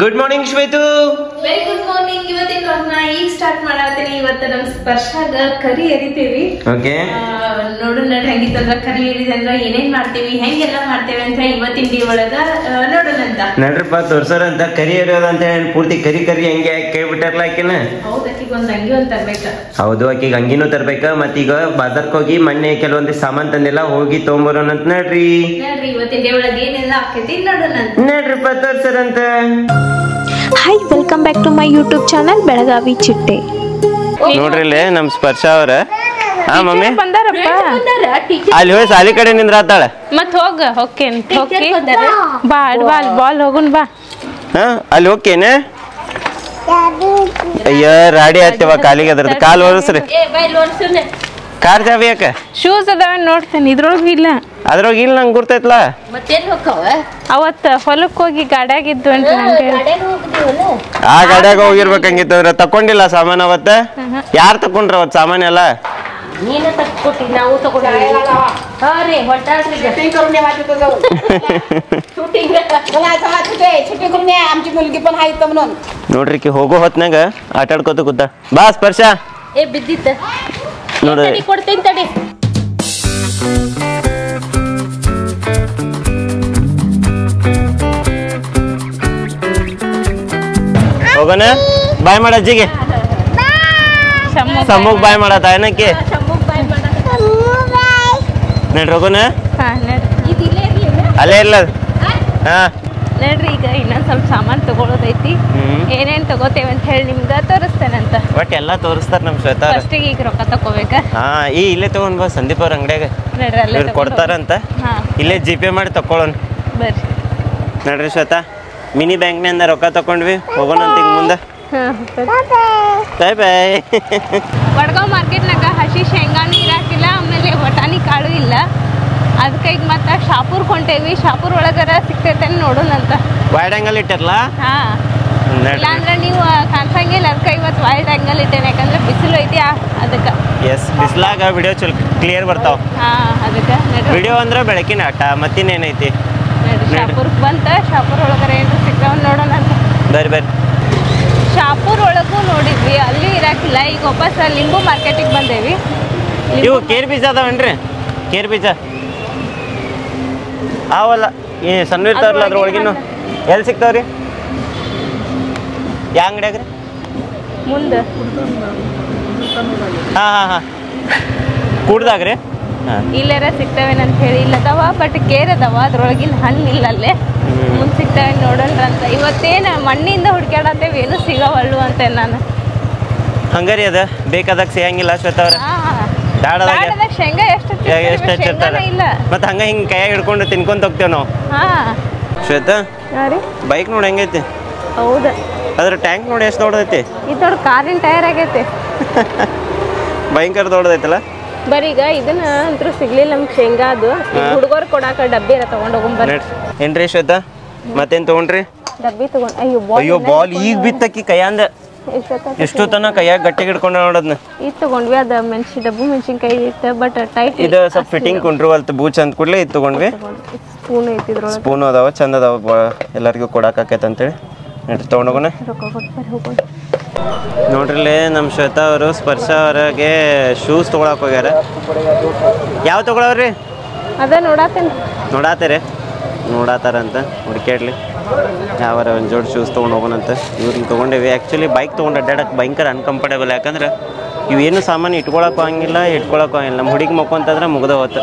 Good morning Shwetu. Very good morning. ಇವತ್ತಿನ ವ್ಲಾಗ್ನ ಈಗ ಸ್ಟಾರ್ಟ್ ಮಾಡಾತೀನಿ. ಇವತ್ತು ನಮ್ ಸ್ಪರ್ಶಾಗ ಕರಿ ಎರಿತೀವಿ. ಓಕೆ, ನೋಡೋಣ ಹೆಂಗಿತ್ತಂದ್ರ ಕರಿ ಎರಿದಂದ್ರ ಏನೇನ್ ಮಾಡ್ತೀವಿ, ಹೆಂಗೆಲ್ಲ ಮಾಡ್ತೇವೆ ಅಂತ ಇವತ್ತಿನ ಡಿ ಒಳಗ ನೋಡೋಣ ಅಂತ. ನಡ್ರಪ್ಪ ತೋರ್ಸೋರಂತ ಕರಿ ಎರಿಯೋದಂತ ಹೇಳಿ ಪೂರ್ತಿ ಕರಿ ಕರಿ ಹಂಗೆ ಕೇಳ್ಬಿಟ್ಟಾರಲ್ಲ ಆಕಿನ. ಹೌದು, ಆಕಿಗೆ ಒಂದ್ ಅಂಗಿ ಒಂದ್ ತರ್ಬೇಕ. ಹೌದು, ಆಕಿಗೆ ಅಂಗಿನೂ ತರ್ಬೇಕ. ಮತ್ತೀಗ ಬಾಜಾರ್ಕ್ ಹೋಗಿ ಮೊನ್ನೆ ಕೆಲವೊಂದಿಷ್ಟು ಸಾಮಾನ್ ತಂದೆಲ್ಲ ಹೋಗಿ ತೊಗೊಂಬರೋಣ ಅಂತ ನಡ್ರಿ. ಇವತ್ತಿನ ಡಿ ಒಳಗ ಏನೆಲ್ಲ ಆಕೈತಿ ನೋಡೋಣ ಅಂತ. ನಡ್ರಪ್ಪ ತೋರ್ಸೋರಂತ. Hi, welcome back to my YouTube channel Belagavi Chitte. ನೋಡ್ರಿ ಇಲ್ಲಿ ನಮ್ ಸ್ಪರ್ಶ ಅವ್ರ. ಹಾ ಮಮ್ಮಿ ಬಂದಾರಪ್ಪ. ಅಲ್ಲಿ ಹೋಗಿ ಸಾಲಿ ಕಡೆ ನಿಂದ್ರಾತಾಳ. ಮತ್ ಹೋಗ್ತೇನೆ ಬಾ ಅಡ್ವಾಲ್ ಬಾಲ್ ಹೋಗುನ್ ಬಾ. ಹಾ ಅಲ್ಲಿ ಹೋಗ್ತೇನೆ. ಅಯ್ಯ ರಾಡಿ ಹತ್ತಿವ ಕಾಲಿಗೆ ಅದ್ರದ್ದು ಕಾಲು ಒರೆಸ್ರಿ. ಕಾರ್ ಜಾವಿ ಯಾಕ? ಶೂಸ್ ಅದಾವ ನೋಡ್ತೇನೆ, ಇದ್ರೊಳಗ ಇಲ್ಲ. ಅದ್ರೊಳಗ ಇಲ್ಲ ನಂಗೆ ಗುರ್ತೈತ್ಲಾ. ಮತ್ತೇನ್ ಹೋಗ್ತಾವ? ಅವತ್ತ ಹೊಲಕ್ ಹೋಗಿ ಗಾಡ್ಯಾಗಿದ್ದು ಅಂತ ಆ ಗಾಡ್ಯಾಗ ಹೋಗಿರ್ಬೇಕಂಗಿತ್ತಂದ್ರ ತಕೊಂಡಿಲ್ಲ ಸಾಮಾನ್ ಅವತ್ತ. ಯಾರು ತಕೊಂಡ್ರ ಅವತ್ ಸಾಮಾನ್ ಎಲ್ಲ? ನೀನ ತಕ್ಕೊಟ್ಟಿ, ನಾವು ತಗೊಂಡ್ರಿ. ನೋಡ್ರಿ ಹೋಗೋ ಹೊತ್ನಾಗ ಆಟ ಆಡ್ಕೋತ ಕೂತ. ಬಾ ಸ್ಪರ್ಶ. ಏ ಬಿದ್ದಿತ್ತ ನೋಡ್ರಿ ಕೊಡ್ತೇನೆ ತಡಿ. ಹೋಗೋಣ. ಬಾಯ್ ಮಾಡ ಅಜ್ಜಿಗೆ. ಸಮೂಗ್ ಬಾಯ್ ಮಾಡತ್ತ ಏನಕ್ಕೆ? ನಡ್ರಿ ಹೋಗೋಣ. ಅಲ್ಲೇ ಇಲ್ಲ. ಹಾ ನೋಡ್ರಿ, ಈಗ ಇನ್ನೊಂದ್ ಸ್ವಲ್ಪ ಸಾಮಾನ್ ತಗೊಳೋದೈತಿ. ಏನೇನ್ ತಗೋತೇವೆ ಅಂತ ಹೇಳಿ ನಿಮ್ಗ ತೋರಿಸ್ತೇನಂತ. ಬಟ್ ಎಲ್ಲಾ ತೋರಿಸ್ತಾರ ನಮ್ ಶ್ವೇತಾ. ಫಸ್ಟಿಗೆ ಈಗ ರೊಕ್ಕ ತಗೋಬೇಕ. ಹಾ ಇಲ್ಲೇ ತಗೊಂಡ್ ಬಾ ಸಂದೀಪ್ ಅವ್ರ ಅಂಗಡ್ಯಾಗ. ಇವ್ರು ಕೊಡ್ತಾರಂತ. ಇಲ್ಲೇ ಜಿ ಪೇ ಮಾಡಿ ತಕೊಳ್ಳೋಣ. ಬರ್ರಿ ನಡ್ರಿ ಶ್ವೇತಾ, ಮಿನಿ ಬ್ಯಾಂಕ್ನಿಂದ ರೊಕ್ಕ ತಕೊಂಡ್ವಿ. ಹೋಗೋಣ ಅಂತ ಈಗ ಮುಂದೆ. ಬಾಯ್ ಬಾಯ್. ವಡ್ಗಾಂವ್ ಮಾರ್ಕೆಟ್ನಾಗ ಹಸಿ ಶೇಂಗಾನು ಇರಾಕಿಲ್ಲ, ಆಮೇಲೆ ಬಟಾಣಿ ಕಾಳು ಇಲ್ಲ. ಅದಕ್ಕೆ ಈಗ ಮತ್ತೆ ಶಾಪೂರ್ ಹೊಂಟೇವಿ. ಶಾಪೂರ್ ಒಳಗರ ಸಿಗ್ತೈತೆ ನೋಡೋಣಂತ. Wide angle ಇಟ್ಟಿರಲ್ಲ. ಹಾ, ಇಲ್ಲಾಂದ್ರೆ ನೀವು ಕಾಣಿಸಂಗಿಲ್ಲ. ಅದಕ್ಕೆ ಇವತ್ತು ವೈಡ್ ಆಂಗಲ್ ಇಟ್ಟೇನೆ, ಯಾಕಂದ್ರೆ ಬಿಸಿಲು ಐತಿ ಅದಕ್ಕೆ. ಎಸ್, ಬಿಸಿಲಾಗ ವಿಡಿಯೋ ಚಲೋ ಕ್ಲಿಯರ್ ಬರ್ತಾವ. ಹಾ, ಅದಕ್ಕೆ ವಿಡಿಯೋ ಅಂದ್ರೆ ಬೆಳಕಿನ ಆಟ, ಮತ್ತಿನ್ನೇನೈತಿ. ಶಾಪೂರ್ಗೆ ಬಂತ. ಶಾಪೂರ್ ಒಳಗರ ಏನು ಸಿಗ್ತಾವ ನೋಡೋಣ ಅಂತ. ಬರ್ರಿ ಬರ್ರಿ. ಶಾಪೂರ್ ಒಳಗೂ ನೋಡಿದ್ವಿ, ಅಲ್ಲಿ ಇರಾಕಿಲ್ಲ. ಈಗ ವಾಪಸ್ ಲಿಂಬು ಮಾರ್ಕೆಟಿಗೆ ಬಂದೇವಿ. ಇವು ಕೇರ್ ಬೀಜ ಅದಾವೇನ್ರಿ? ಕೇರ್ ಬೀಜ ಅವಲ್ಲ ಈ ಸಣ್ಣ ಇರ್ತಾರಲ್ಲ ಅದ್ರೊಳಗಿನ ಎಲ್ಲಿ ಸಿಗ್ತಾವ್ರಿ? ಯಾ ಅಂಗಡಿಯಾಗ್ರಿ? ಮುಂದೆ ಹಾ ಹಾ ಹಾ ಕೂಡ್ದಾಗ್ರಿ? ಇಲ್ಲಾರ ಸಿಗ್ತಾವೇನಂತ ಹೇಳಿ ಇಲ್ಲದವ. ಬಟ್ ಕೇರ್ ಅದಾವ, ಅದ್ರೊಳಗಿನ ಹಣ್ಣು ಇಲ್ಲ ಅಲ್ಲೇ. ಮುಂದೆ ಸಿಗ್ತಾವೆ ನೋಡೋಣ ಅಂತ. ಇವತ್ತೇನು ಮಣ್ಣಿಂದ ಹುಡ್ಕ್ಯಾಡತ್ತೇವೆ, ಏನು ಸಿಗವಲ್ಲು ಅಂತ ನಾನು. ಹಂಗಾರಿ ಅದ ಬೇಕಾದಾಗ ಸಿಗಂಗಿಲ್ಲ ಶ್ವೇತ ಅವ್ರ. ಶೇಂಗಾ ಎಷ್ಟು ಹಚ್ಚಿರ್ತಾರ ಮತ್ತೆ ಹಂಗ ಹಿಂಗ ಕೈಯಾಗ ಹಿಡ್ಕೊಂಡು ತಿನ್ಕೊಂತ ಹೋಗ್ತೇವ್ ನಾವು. ಶ್ವೇತ, ಬೈಕ್ ನೋಡಿ ಹೆಂಗೈತಿ? ಹೌದ, ಅದ್ರ ಟ್ಯಾಂಕ್ ನೋಡಿ ಎಷ್ಟು ದೊಡ್ಡದೈತಿ? ಇದು ದೊಡ್ಡ ಕಾರಿನ ಟೈರ್ ಆಗೈತಿ. ಭಯಂಕರ ದೊಡ್ಡದೈತಲ್ಲ. ಬರೀ ಈಗ ಇದನ್ನ ಅಂತೂ ಸಿಗ್ಲಿಲ್ಲ ನಮ್ಗೆ ಶೇಂಗಾ. ಅದು ಹುಡುಗರು ಕೊಡಾಕ ಡಬ್ಬಿ ತಗೊಂಡ್ ಹೋಗ್ಬರ್ರಿ. ಏನ್ರಿ ಶ್ವೇತಾ, ಮತ್ತೇನ್ ತಗೊಂಡ್ರಿ? ಡಬ್ಬಿ ತಗೊಂಡ್. ಅಯ್ಯೋ ಬಾಲ್ ಈಗ ಬಿತ್ತಕ್ಕಿ ಕೈಯಾಂದ ಎಷ್ಟು ತನ ಕೈಯಾಗ ಗಟ್ಟಿಗೆ ಹಿಡ್ಕೊಂಡ ನೋಡದ್ನ. ಇದು ತಗೊಂಡ್ವಿ, ಅದ ಡಬ್ಬು ಮೆಣಸಿನ್ಕಾಯಿ ಇತ್ತು. ಬಟ್ ಟೈಟ್ ಇದು ಸ್ವಲ್ಪ ಫಿಟ್ಟಿಂಗ್ ಕುಂಡ್ರುವಲ್ತ ಬೂಚ್ ಅಂದ ಕೂಡಲೇ ಇದು ತಗೊಂಡ್ವಿ. ಸ್ಪೂನ್ ಐತಿ ಇದ್ರೊಳಗೆ. ಸ್ಪೂನ್ ಅದಾವ, ಚಂದ ಅದಾವ, ಎಲ್ಲರಿಗೂ ಕೊಡಾಕ ಆಕೈತೆ ಅಂತೇಳಿ ನಡ್ರಿ ತಗೊಂಡೋಗೋಣ. ನೋಡ್ರಿಲ್ಲೇ ನಮ್ಮ ಶ್ವೇತಾ ಅವರು ಸ್ಪರ್ಶ ಅವರಿಗೆ ಶೂಸ್ ತೊಗೊಳಕ್ ಹೋಗ್ಯಾರ. ಯಾವ ತಗೊಳವ್ರಿ? ಅದ ನೋಡಾತೀರಿ? ನೋಡಾತಾರಂತ ಹುಡುಕ್ಯಾಡ್ಲಿ ಯಾವಾರ ಒಂದು ಜೋಡಿ ಶೂಸ್ ತೊಗೊಂಡು ಹೋಗೋಣಂತ. ಇವ್ರನ್ನ ತೊಗೊಂಡೇವಿ. ಆ್ಯಕ್ಚುಲಿ ಬೈಕ್ ತೊಗೊಂಡು ಅಡ್ಡಾಡಕ್ಕೆ ಭಯಂಕರ ಅನ್ಕಂಫರ್ಟೇಬಲ್. ಯಾಕಂದ್ರೆ ಇವೇನು ಸಾಮಾನು ಇಟ್ಕೊಳಕ್ಕೂ ಹಂಗಿಲ್ಲ, ಇಟ್ಕೊಳಕ್ಕೂ ಹಂಗಿಲ್ಲ. ನಮ್ಮ ಹುಡುಗಿ ಮಕ್ಕೊಂತಂದ್ರೆ ಮುಗ್ದ ಹೋತು.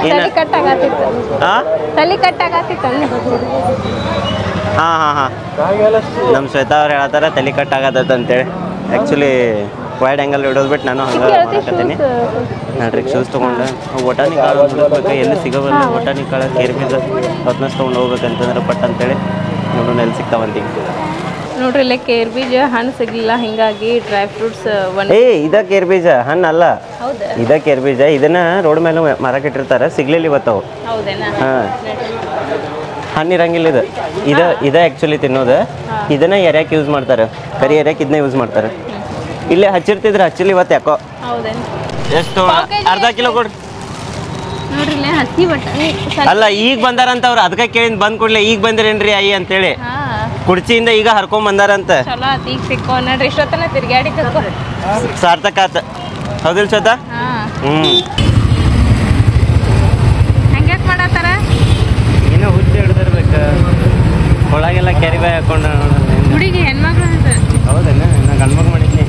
ಏನು ಹಾಂ ಹಾಂ ಹಾಂ ನಮ್ಮ ಶ್ವೇತಾ ಅವ್ರು ಹೇಳ್ತಾರ ತಲೆ ಕಟ್ ಆಗತ್ತ ಅಂತೇಳಿ. ಆ್ಯಕ್ಚುಲಿ ವೈಡ್ ಆ್ಯಂಗಲ್ ಇಡೋದು ಬಿಟ್ಟು ನಾನು ಹಂಗೆ ಮಾಡಕತ್ತೀನಿ. ನೋಡ್ರಿ ಶೂಸ್ ತೊಗೊಂಡು ಒಟಾನಿ ಕಾಳು ಹುಡುಕ್ಬೇಕು, ಎಲ್ಲಿ ಸಿಗೋವಲ್ಲ. ಒಟಾನಿ ಕಾಳು, ಕೇರ್ ಬೀಜ ಅವತ್ತನ್ನ ತೊಗೊಂಡು ಹೋಗ್ಬೇಕಂತಂದ್ರೆ ಪಟ್ ಅಂತೇಳಿ ನೋಡೋಣ ಎಲ್ಲಿ ಸಿಗ್ತಾವಂತ. ನೋಡ್ರಿ ಇಲ್ಲೇ ಕೇರ್ ಬೀಜ ಹಣ್ಣು ಸಿಗ್ಲಿಲ್ಲ, ಹಿಂಗಾಗಿ ಡ್ರೈ ಫ್ರೂಟ್ಸ್. ಇದ ಕೇರ್ ಬೀಜ ಹಣ್ಣು ಅಲ್ಲ, ಇದ ಕೇರ್ ಬೀಜ. ಇದನ್ನ ರೋಡ್ ಮೇಲೆ ಮಾರಕ್ಕೆ ಇಟ್ಟಿರ್ತಾರೆ, ಸಿಗ್ಲಿಲ್ಲ ಇವತ್ತವು. ಹಾಂ, ಹಣ್ಣು ಇರಂಗಿಲ್ಲ ಇದು. ಇದ ಆ್ಯಕ್ಚುಲಿ ತಿನ್ನೋದು. ಇದನ್ನ ಎರ್ಯಾಕೆ ಯೂಸ್ ಮಾಡ್ತಾರೆ, ಕರಿ ಎರ್ಯಾಕೆ ಇದನ್ನ ಯೂಸ್ ಮಾಡ್ತಾರೆ. ಇಲ್ಲೇ ಹಚ್ಚಿರ್ತಿದ್ರೆ ಹಚ್ಚಿಲ್ಲ ಇವತ್ತು ಯಾಕೋ. ಎಷ್ಟು? ಅರ್ಧ ಕಿಲೋ ಕೊಡ್ರಿ. ನೋಡ್ರಿ ಹಸಿ ಬಟಾಣಿ ಅಲ್ಲ ಈಗ ಬಂದಾರಂತ ಅವ್ರು ಅದಕ್ಕೆ ಕೇಳಿದ್ ಬಂದ್ ಕೂಡಲೇ ಈಗ ಬಂದಿರೇನ್ರಿ ಅಯ್ಯ ಅಂತೇಳಿ ಕುರ್ಚಿಯಿಂದ ಈಗ ಹರ್ಕೊಂಡ್ ಬಂದಾರಂತ. ಚಲೋ ಆತ ಈಗ ಸಿಕ್ಕೋ ನೋಡ್ರಿ ಇಷ್ಟೊತ್ತನ ತಿರ್ಗಾಡಿ ಕರ್ಕೊ ಸಾರ್ಥಕ ಆತ ಹೌದಿಲ್ಲ ಶ್ವೇತಾ? ಹಂಗ್ಯಾಕ್ ಮಾಡತ್ತಾರ? ಏನೋ ಹುಚ್ಚ ಹಿಡ್ದಿರ್ಬೇಕ ಒಳಗೆಲ್ಲ ಕ್ಯಾರಿ ಬ್ಯಾಗ್ ಹಾಕೊಂಡ. ಹುಡುಗಿ ಹೆಣ್ಮಕ್ಳು ಅಂತ. ಹೌದೇನ? ನಾ ಗಂಡ್ಮಗ್ ಮಾಡಿದ್ನಿ.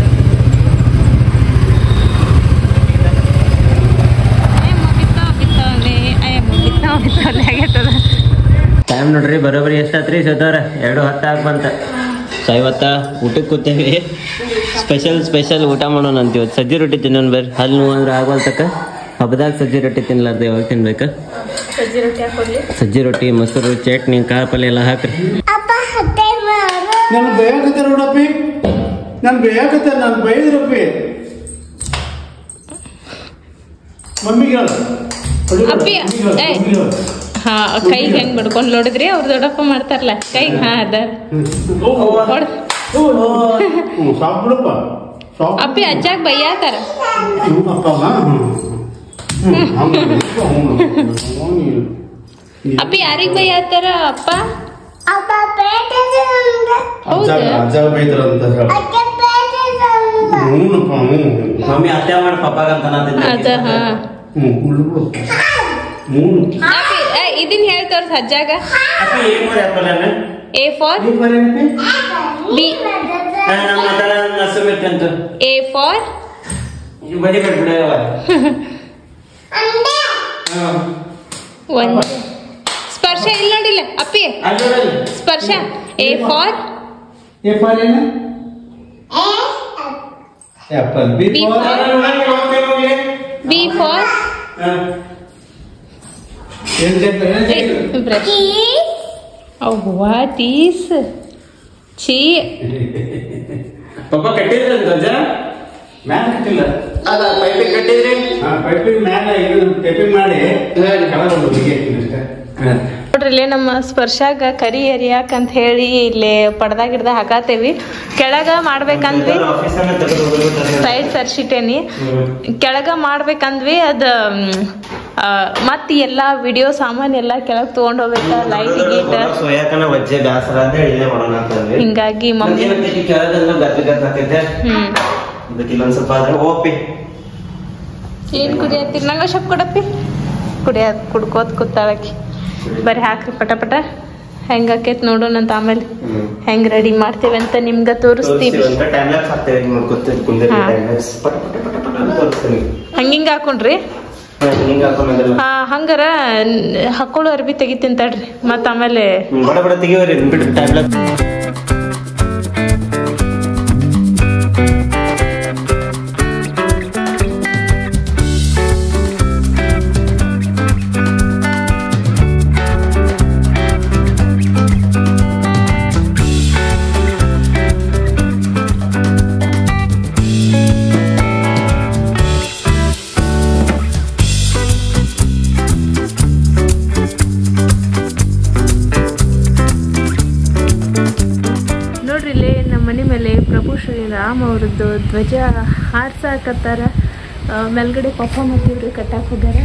ಟೈಮ್ ನೋಡ್ರಿ ಬರೋಬ್ಬರಿ ಎಷ್ಟಾತ್ರಿ ಶ್ವೇತವ್ರ? 2:10 ಆಗಿ ಬಂತ. ಸೊ ಇವತ್ತ ಊಟಕ್ಕೆ ಕೂತೇವಿ. ಸ್ಪೆಷಲ್ ಊಟ ಮಾಡೋಣ ಅಂತ ಇವತ್ತು. ಸಜ್ಜಿ ರೊಟ್ಟಿ ತಿನ್ನೋಣ ಬರ್ರಿ. ಹಲ್ಲು ನೋವು ಅಂದ್ರೆ ಆಗೋಲ್ತಕ್ಕ. ಹಬ್ಬದಾಗ ಸಜ್ಜಿ ರೊಟ್ಟಿ ತಿನ್ಲಾರ್ದು ಯಾವಾಗ ತಿನ್ಬೇಕ? ಸಜ್ಜಿ ರೊಟ್ಟಿ ಮೊಸರು ಚಟ್ನಿ ಕಾಳು ಪಲ್ಯ ಎಲ್ಲ ಹಾಕ್ರಿ. ನಾನು ಬೇಯಕತ್ತಾರ ನೋಡಪ್ಪಿ, ನಾನು ಬೇಯಕತ್ತಾರ, ನಾನು ಬೈದ್ರಪ್ಪಿ ಮಮ್ಮಿಗೆ ಅಪ್ಪಿ ಹಾ ಕೈಗೆ ಹೆಂಗ್ ಬಡ್ಕೊಂಡ್ ನೋಡಿದ್ರಿ ಅವ್ರ ದೊಡ್ಡಪ್ಪ ಮಾಡ್ತಾರಲ್ಲ ಕೈಗೆ. ಹಾ ಅದ ಅಪ್ಪಿ ಅಜ್ಜಾಗ ಬೈಯಾತಾರ. ಅಪ್ಪಿ ಯಾರಿಗ್ ಬೈಯಾತಾರ? ಅಪ್ಪ ಮಮ್ಮಿ ಅತ್ತೆ ಮಾಡಿ ಪಪ್ಪಾಗಂತ ಇದನ್ ಹೇಳ್ತಾರ ಅಜ್ಜಾಗ. A for B. A for ಒಂದು ಸ್ಪರ್ಶ ಇಲ್ಲ ನೋಡಿಲ್ಲ ಅಪ್ಪಿ ಸ್ಪರ್ಶ. A for ಏನು? Apple. B for brush. Oh, what is chi? ಪಪ್ಪ ಕಟ್ಟಿದ್ರಿ ಧ್ವಜ ಮ್ಯಾಲ ಕಟ್ಟಿಲ್ಲ. ಅದ ಪೈಪಿಂಗ್ ಕಟ್ಟಿದ್ರಿ? ಪೈಪಿಂಗ್ ಮ್ಯಾಲ ಟೈಪಿಂಗ್ ಮಾಡಿ ನೋಡ್ರಿ ಇಲ್ಲೇ ನಮ್ಮ ಸ್ಪರ್ಶಾಗ ಕರಿ ಎರಿಯಾಕಂತ ಹೇಳಿ ಇಲ್ಲೇ ಪಡ್ದಾಗ ಗಿಡ್ದ ಹಾಕಾತೇವಿ. ಕೆಳಗ ಮಾಡ್ಬೇಕಂದ್ವಿ ಸೈಡ್ ಸರ್ಸಿಟೇನಿ ಕೆಳಗ ಮಾಡ್ಬೇಕಂದ್ವಿ. ಅದ ಮತ್ ಎಲ್ಲಾ ವಿಡಿಯೋ ಸಾಮಾನ್ ಎಲ್ಲಾ ಕೆಳಗ್ ತಗೊಂಡ್ ಹೋಗ್ಬೇಕ ಲೈಟ್ ಗೀಟ್ ಹಿಂಗಾಗಿ ಮಮ್ಮಿ ಏನ್ ಕುಡಿಯತ್ತೀರಿ? ನಂಗ ಸ್ವಲ್ಪ ಕೊಡಪ್ಪಿ. ಕುಡ್ಕೋತ್ ಕೂತಾಳಕಿ. ಬರೀ ಹಾಕ್ರಿ ಪಟ ಪಟ ಹೆಂಗಾಕೈತ್ ನೋಡೋಣಂತ. ಆಮೇಲೆ ಹೆಂಗ್ ರೆಡಿ ಮಾಡ್ತೇವೆ ಅಂತ ನಿಮ್ಗ ತೋರಿಸ್ತೀವಿ. ಹಂಗಿಂಗ ಹಾಕೊಂಡ್ರಿ ಹಂಗಾರ ಹಾಕೊಳ್ಳೋ ಅರ್ಬಿ ತೆಗಿತೀನಿ ತಡ್ರಿ ಮತ್ತ ಆಮೇಲೆ ರಾಮ್ ಅವ್ರದ್ದು ಧ್ವಜ ಹಾರ್ಸಾಕತ್ತಾರ. ಮೇಲ್ಗಡೆ ಪಪ್ಪ ಮತ್ತಿವ್ರು ಕಟ್ಟಾಕ್ ಹೋಗ್ಯಾರ.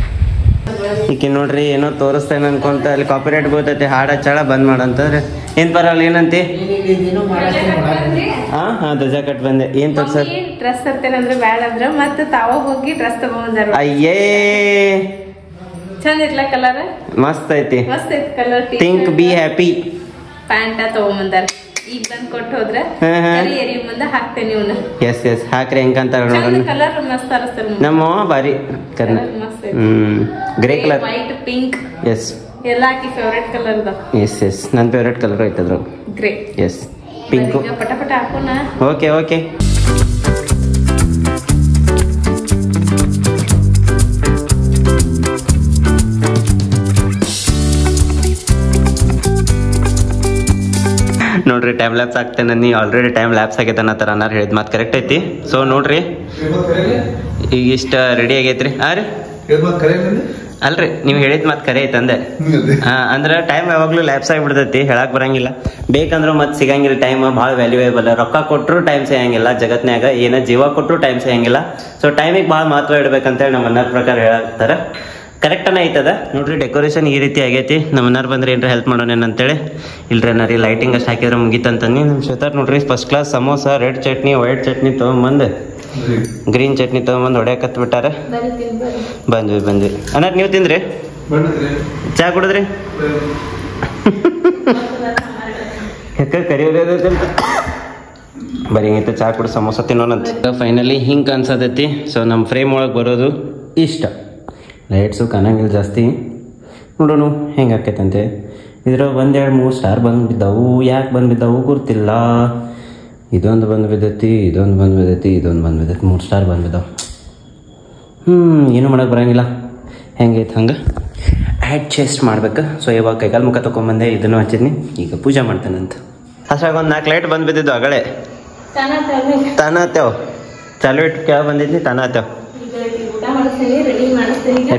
ಈಕೆ ನೋಡ್ರಿ ಏನೋ ತೋರಿಸ್ತೇನೆ ಅನ್ಕೊಂತ ಅಲ್ಲಿ ಕಾಪಿರೈಟ್ ಬೀಳ್ತೈತಿ. ಹಾಡ ಚಳ ಬಂದ್ ಮಾಡಂತಂದ್ರೆ ಏನ್ ಪರವಾಗಿಲ್ಲ. ಏನಂತಿ? ಹಾ ಧ್ವಜ ಕಟ್ ಬಂದೆ. ಏನ್ ತೋರ್ಸರ್? ಡ್ರೆಸ್ ತರ್ತೇನೆ ಅಂದ್ರೆ ಬ್ಯಾಡ ಅಂದ್ರ ಮತ್ತೆ ತಾವ ಹೋಗಿ ಡ್ರೆಸ್ ತಗೊಂಡ್ಬಂದಾರ. ಅಯ್ಯೇ ಚಂದ ಇರ್ಲ ಕಲರ್ ಮಸ್ತ್ ಐತಿ. ಮಸ್ತ್ ಐತಿ ಕಲರ್. ಥಿಂಕ್ ಬಿ ಹ್ಯಾಪಿ ಪ್ಯಾಂಟ ತಗೊಂಡ್ಬಂದಾರ. ಈಗ ಬಂದ್ ಕೊಟ್ಟು ಹೋದ್ರ ಎರಿ ಮುಂದೆ ಹಾಕ್ತೇನೆ ಇವನ್ನ. ಎಸ್ ಎಸ್ ಹಾಕ್ರಿ ಹೆಂಗಂತಾರ ನೋಡೋಣ. ಕಲರ್ ಮಸ್ತ್ ಅರಸ್ತಾರ ನಮ್ಮ ಬಾರಿ grey colour white pink yes ಎಲ್ಲ ಹಾಕಿ ಫೇವರೇಟ್ ಕಲರ್ ಅದ. ಎಸ್ ಎಸ್ ನನ್ನ ಫೇವರೇಟ್ ಕಲರ್ ಐತದ್ರು ಗ್ರೇ. ಎಸ್ ಪಿಂಕ್ ಪಟ ಪಟ ಹಾಕೋಣ. ಓಕೆ ಓಕೆ ನೋಡ್ರಿ ಟೈಮ್ ಲ್ಯಾಪ್ಸ್ ಆಗ್ತೇನೆ. ನೀ ಆಲ್ರೆಡಿ ಟೈಮ್ ಲ್ಯಾಪ್ಸ್ ಆಗೈತೆ ಅನ್ನತ್ತಾರ ಅನ್ನಾರು ಹೇಳಿದ್ ಮಾತು ಕರೆಕ್ಟ್ ಐತಿ. ಸೊ ನೋಡ್ರಿ ಈಗ ಇಷ್ಟ ರೆಡಿ ಆಗೈತ್ರಿ. ಹಾ ರೀ ಅಲ್ರಿ ನೀವು ಹೇಳಿದ ಮಾತು ಕರೆ ಐತೆ ಅಂದೆ. ಅಂದ್ರೆ ಟೈಮ್ ಯಾವಾಗ್ಲೂ ಲ್ಯಾಪ್ಸ್ ಆಗಿಬಿಡ್ತೈತಿ. ಹೇಳಕ್ ಬರಂಗಿಲ್ಲ. ಬೇಕಂದ್ರೆ ಮತ್ತೆ ಸಿಗಂಗಿಲ್ಲ. ಟೈಮ್ ಭಾಳ ವ್ಯಾಲ್ಯೂಯೇಬಲ್. ರೊಕ್ಕ ಕೊಟ್ಟರು ಟೈಮ್ ಸಿಗಂಗಿಲ್ಲ ಜಗತ್ನ್ಯಾಗ. ಏನ ಜೀವ ಕೊಟ್ಟರು ಟೈಮ್ ಸಿಗಂಗಿಲ್ಲ. ಸೊ ಟೈಮಿಗೆ ಭಾಳ ಮಹತ್ವ ಇಡ್ಬೇಕಂತೇಳಿ ನಮ್ಮ ಅನ್ನ ಪ್ರಕಾರ ಹೇಳಾಕ್ತಾರೆ. ಕರೆಕ್ಟನ ಐತದ ನೋಡ್ರಿ. ಡೆಕೋರೇಷನ್ ಈ ರೀತಿ ಆಗೈತಿ. ನಮ್ಮ ಮನಾರ್ ಬಂದ್ರೆ ಏನ್ರ ಹೆಲ್ಪ್ ಮಾಡೋಣ ಅಂತೇಳಿ. ಇಲ್ರಿ ಅನ್ನಾರಿ ಲೈಟಿಂಗ್ ಅಷ್ಟು ಹಾಕಿದ್ರೆ ಮುಗಿತಂತನಿ. ನಮ್ಮ ಶ್ವೇತಾರ್ ನೋಡ್ರಿ first class samosa, red chutney, white chutney ತೊಗೊಂಬಂದು ಗ್ರೀನ್ ಚಟ್ನಿ ತೊಗೊಂಬಂದು ಹೊಡ್ಯಾಕತ್ ಬಿಟ್ಟಾರ. ಬಂದ್ವಿ ಅನ್ನಾರ ನೀವು ತಿಂದ್ರಿ? ಚಾ ಕುಡಿದ್ರಿ? ಯಾಕೆ ಕರಿಯೋದಂತ ಬರೀ ಹಿಂಗೈತೆ. ಚಾ ಕುಡಿ ಸಮೋಸ ತಿನ್ನೋಣಂತ. ಫೈನಲಿ ಹಿಂಗೆ ಅನ್ಸತೈತಿ. ಸೊ ನಮ್ಮ ಫ್ರೇಮ್ ಒಳಗೆ ಬರೋದು ಇಷ್ಟ. ಲೈಟ್ಸು ಕಾಣಂಗಿಲ್ಲ ಜಾಸ್ತಿ. ನೋಡೋಣ ಹೆಂಗೆ ಆಕೈತಂತೆ. ಇದ್ರಾಗ 1-2-3 ಸ್ಟಾರ್ ಬಂದುಬಿದ್ದಾವು. ಯಾಕೆ ಬಂದುಬಿದ್ದಾವು ಗೊತ್ತಿಲ್ಲ. ಇದೊಂದು ಬಂದು ಬಿದ್ದೈತಿ, ಇದೊಂದು ಬಂದು ಬಿದ್ದೈತಿ, ಇದೊಂದು ಬಂದು ಬಿದ್ದೈತಿ. 3 ಸ್ಟಾರ್ ಬಂದುಬಿದ್ದಾವೆ. ಏನೂ ಮಾಡೋಕೆ ಬರೋಂಗಿಲ್ಲ. ಹೆಂಗೈತೆ ಹಂಗೆ ಅಡ್ಜಸ್ಟ್ ಮಾಡ್ಬೇಕು. ಸೊ ಇವಾಗ ಕೈಕಾಲು ಮುಖ ತೊಗೊಂಬಂದೆ. ಇದನ್ನು ಹಚ್ಚಿದ್ನಿ. ಈಗ ಪೂಜೆ ಮಾಡ್ತೇನಂತ. ಅಷ್ಟಾಗ ಒಂದು 4 ಲೈಟ್ ಬಂದು ಬಿದ್ದಿದ್ದು ಅಗಳೇ ತಾನ ಆತೇವ್. ಚಾಲು ಇಟ್ಟು ಕೆಳ ಬಂದಿದ್ನಿ ತಾನ ಆತೇವ್.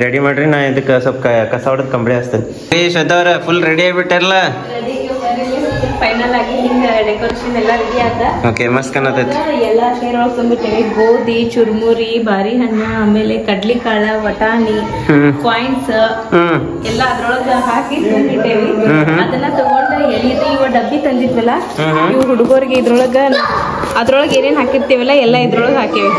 ರೆಡಿ ಮಾಡ್ರಿ. ನಾ ಇದಕ್ಕೆ ಸ್ವಲ್ಪ ಕಸ ಹೊಡೆದು ಕಂಬಳಿ ಹಚ್ತೇನೆ. ಶ್ವೇತವ್ರ ಫುಲ್ ರೆಡಿ ಆಗಿಬಿಟ್ಟಾರಲ್ಲ. ಫೈನಲ್ ಆಗಿ ಹಿಂಗೆ ಡೆಕೋರೇಷನ್ ಎಲ್ಲ ರೆಡಿ ಆದ. ಓಕೆ ಮಸ್ತ್ ಕಾಣತೈತಿ. ಎಲ್ಲ ಸೇರೊಳಗೆ ತುಂಬಿಟ್ಟೇವಿ. ಗೋಧಿ, ಚುರ್ಮುರಿ, ಬಾರಿ ಹಣ್ಣು, ಆಮೇಲೆ ಕಡ್ಲಿಕಾಳ, ವಟಾಣಿ, ಕಾಯಿನ್ಸ್ ಎಲ್ಲ ಅದ್ರೊಳಗ ಹಾಕಿ ತುಂಬಿಟ್ಟೇವಿ. ಅದನ್ನ ತಗೊಂಡ ಇವ ಡಬ್ಬಿ ತಂದಿದ್ವಲ್ಲ, ಇವ್ ಹುಡುಗರಿಗೆ ಅದ್ರೊಳಗೆ ಏನೇನ್ ಹಾಕಿರ್ತೀವಲ್ಲ ಎಲ್ಲ ಇದ್ರೊಳಗೆ ಹಾಕಿವಿ.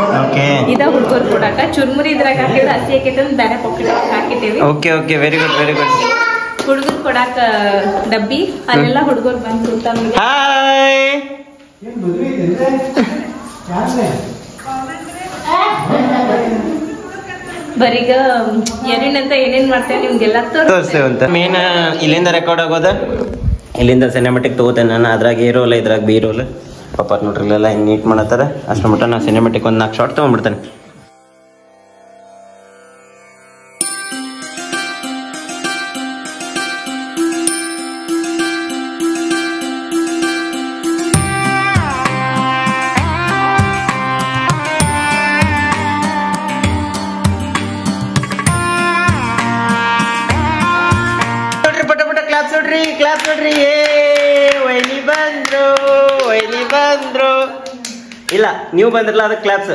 ಇದ ಹುಡುಗರು ಕೊಡಾಕ. ಚುರ್ಮುರಿ ಇದ್ರಾಗ ಹಾಕಿದ್ರೆ ಹಸಿ ಹಾಕೈತೆ ಅಂತ ಬೇರೆ ಪಾಕೆಟ್ ಹಾಕಿಟ್ಟೇವಿ. Okay okay very good very good. ಹುಡುಗರು ಕೊಡಾಕ ಡಬ್ಬಿ ಅಲ್ಲೆಲ್ಲ ಹುಡುಗರು ಬಂದು ಹಾಯ್ ಬರೀಗ ಏನೇನಂತ ಏನೇನ್ ಮಾಡ್ತೇವೆ ನಿಮ್ಗೆಲ್ಲ ತೋರಿಸ್ತೇವೆ ಅಂತ. ಮೇನ್ ಇಲ್ಲಿಂದ ರೆಕಾರ್ಡ್ ಆಗೋದ, ಇಲ್ಲಿಂದ ಸಿನಿಮಾಟಿಕ್ ತಗೋತೇನೆ ನಾನು. ಅದ್ರಾಗ ಏ ರೋಲ್ ಇದ್ರಾಗ ಬಿ ರೋಲ್. ಪಾಪ ನೋಡ್ರಿ ಇಲ್ಲೆಲ್ಲ ಹಿಂಗೆ ನೀಟ್ ಮಾಡತ್ತಾರ. ಅಷ್ಟು ಮಟ್ಟ ನಾ ಸಿನಿಮಾಟಿಕ್ ಒಂದು 4 ಶಾರ್ಟ್ ತೊಗೊಂಡ್ಬಿಡ್ತೇನೆ. ಕ್ಲಾಸ್ ನೋಡ್ರಿ. ವೈನಿ ಬಂದ್ರು. ಇಲ್ಲ ನೀವು ಬಂದ್ರಲ್ಲ ಅದಕ್ಕೆ ಕ್ಲಾಪ್ಸ್.